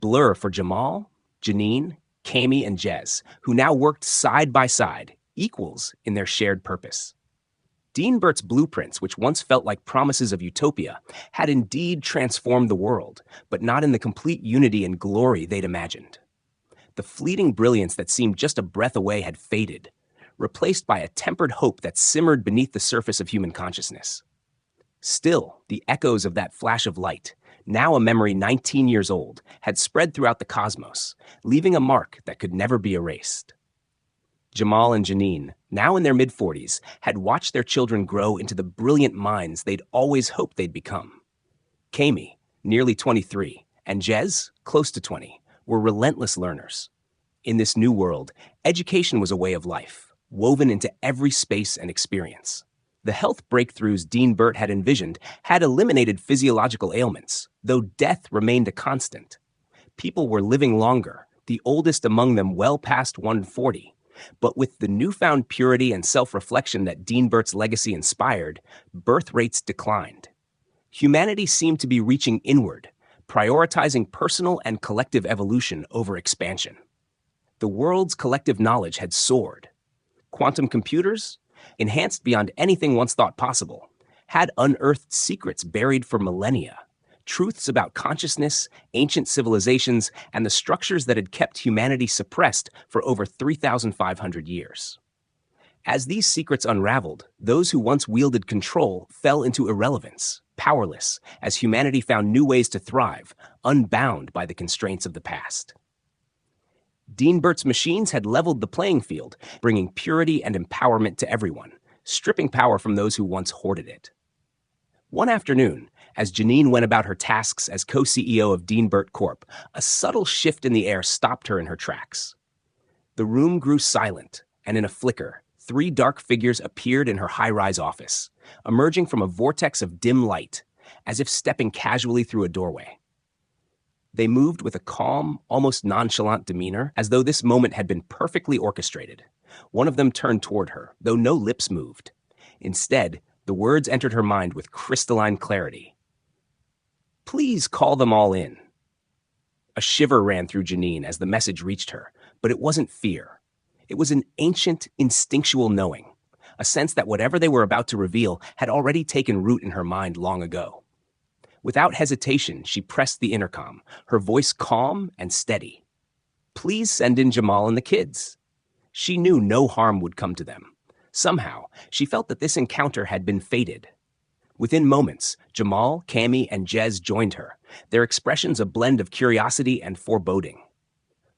Blur for Jamal, Janine, Cami, and Jez, who now worked side by side, equals in their shared purpose. Dean Burt's blueprints, which once felt like promises of utopia, had indeed transformed the world, but not in the complete unity and glory they'd imagined. The fleeting brilliance that seemed just a breath away had faded, replaced by a tempered hope that simmered beneath the surface of human consciousness. Still, the echoes of that flash of light, now a memory 19 years old, had spread throughout the cosmos, leaving a mark that could never be erased. Jamal and Janine, now in their mid-40s, had watched their children grow into the brilliant minds they'd always hoped they'd become. Cami, nearly 23, and Jez, close to 20, were relentless learners. In this new world, education was a way of life, woven into every space and experience. The health breakthroughs Dean Burt had envisioned had eliminated physiological ailments, though death remained a constant. People were living longer, the oldest among them well past 140. But with the newfound purity and self-reflection that Dean Burt's legacy inspired, birth rates declined. Humanity seemed to be reaching inward, prioritizing personal and collective evolution over expansion. The world's collective knowledge had soared. Quantum computers, enhanced beyond anything once thought possible, had unearthed secrets buried for millennia, truths about consciousness, ancient civilizations, and the structures that had kept humanity suppressed for over 3,500 years. As these secrets unraveled, those who once wielded control fell into irrelevance, powerless, as humanity found new ways to thrive, unbound by the constraints of the past. Dean Burt's machines had leveled the playing field, bringing purity and empowerment to everyone, stripping power from those who once hoarded it. One afternoon, as Janine went about her tasks as co-CEO of Dean Burt Corp., a subtle shift in the air stopped her in her tracks. The room grew silent, and in a flicker, 3 dark figures appeared in her high-rise office, emerging from a vortex of dim light, as if stepping casually through a doorway. They moved with a calm, almost nonchalant demeanor, as though this moment had been perfectly orchestrated. One of them turned toward her, though no lips moved. Instead, the words entered her mind with crystalline clarity. "Please call them all in." A shiver ran through Janine as the message reached her, but it wasn't fear. It was an ancient, instinctual knowing, a sense that whatever they were about to reveal had already taken root in her mind long ago. Without hesitation, she pressed the intercom, her voice calm and steady. "Please send in Jamal and the kids." She knew no harm would come to them. Somehow, she felt that this encounter had been fated. Within moments, Jamal, Cami, and Jez joined her, their expressions a blend of curiosity and foreboding.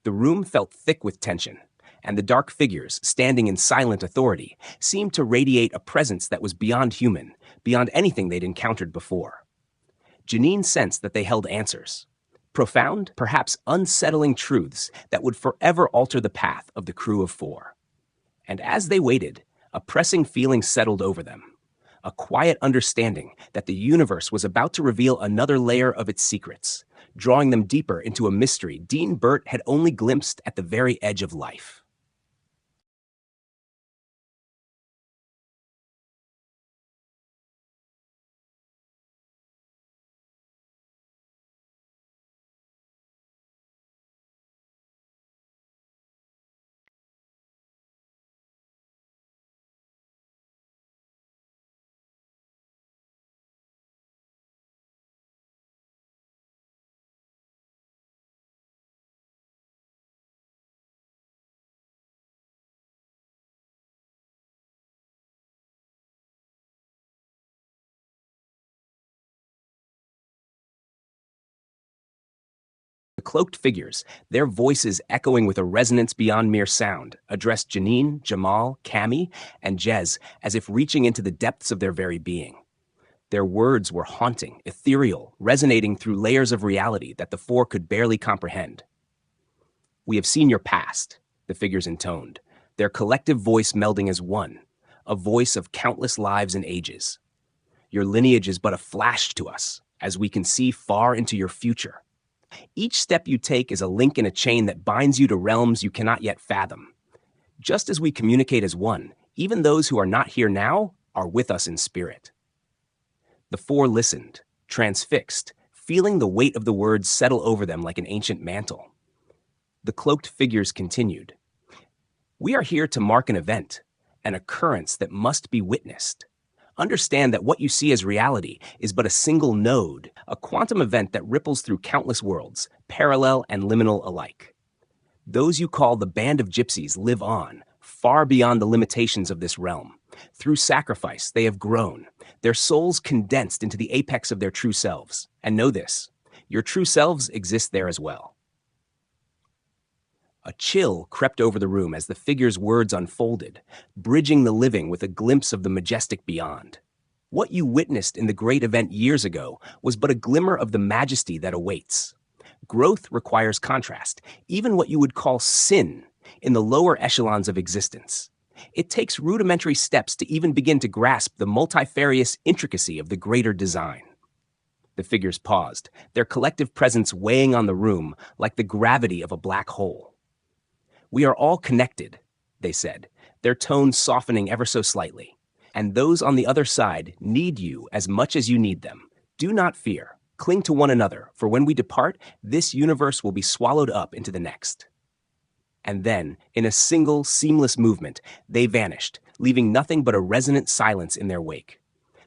The room felt thick with tension, and the dark figures, standing in silent authority, seemed to radiate a presence that was beyond human, beyond anything they'd encountered before. Janine sensed that they held answers, profound, perhaps unsettling truths that would forever alter the path of the crew of 4. And as they waited, a pressing feeling settled over them, a quiet understanding that the universe was about to reveal another layer of its secrets, drawing them deeper into a mystery Dean Burt had only glimpsed at the very edge of life. The cloaked figures, their voices echoing with a resonance beyond mere sound, addressed Janine, Jamal, Cami, and Jez as if reaching into the depths of their very being. Their words were haunting, ethereal, resonating through layers of reality that the 4 could barely comprehend. "We have seen your past," the figures intoned, their collective voice melding as one, a voice of countless lives and ages. "Your lineage is but a flash to us, as we can see far into your future. Each step you take is a link in a chain that binds you to realms you cannot yet fathom. Just as we communicate as one, even those who are not here now are with us in spirit." The 4 listened, transfixed, feeling the weight of the words settle over them like an ancient mantle. The cloaked figures continued. We are here to mark an event, an occurrence that must be witnessed. Understand that what you see as reality is but a single node, a quantum event that ripples through countless worlds, parallel and liminal alike. Those you call the Band of Gypsies live on, far beyond the limitations of this realm. Through sacrifice, they have grown, their souls condensed into the apex of their true selves. And know this, your true selves exist there as well. A chill crept over the room as the figure's words unfolded, bridging the living with a glimpse of the majestic beyond. What you witnessed in the great event years ago was but a glimmer of the majesty that awaits. Growth requires contrast, even what you would call sin, in the lower echelons of existence. It takes rudimentary steps to even begin to grasp the multifarious intricacy of the greater design. The figures paused, their collective presence weighing on the room like the gravity of a black hole. We are all connected, they said, their tones softening ever so slightly. And those on the other side need you as much as you need them. Do not fear. Cling to one another, for when we depart, this universe will be swallowed up into the next. And then, in a single, seamless movement, they vanished, leaving nothing but a resonant silence in their wake.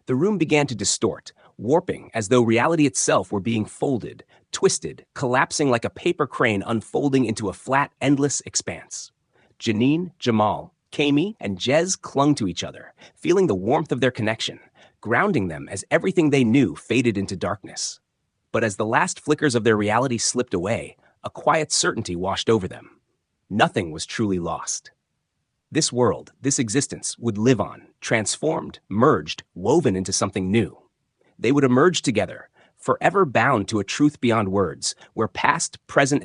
The room began to distort, warping as though reality itself were being folded, twisted, collapsing like a paper crane unfolding into a flat, endless expanse. Janine, Jamal, Kami, and Jez clung to each other, feeling the warmth of their connection, grounding them as everything they knew faded into darkness. But as the last flickers of their reality slipped away, a quiet certainty washed over them. Nothing was truly lost. This world, this existence, would live on, transformed, merged, woven into something new. They would emerge together, forever bound to a truth beyond words, where past, present,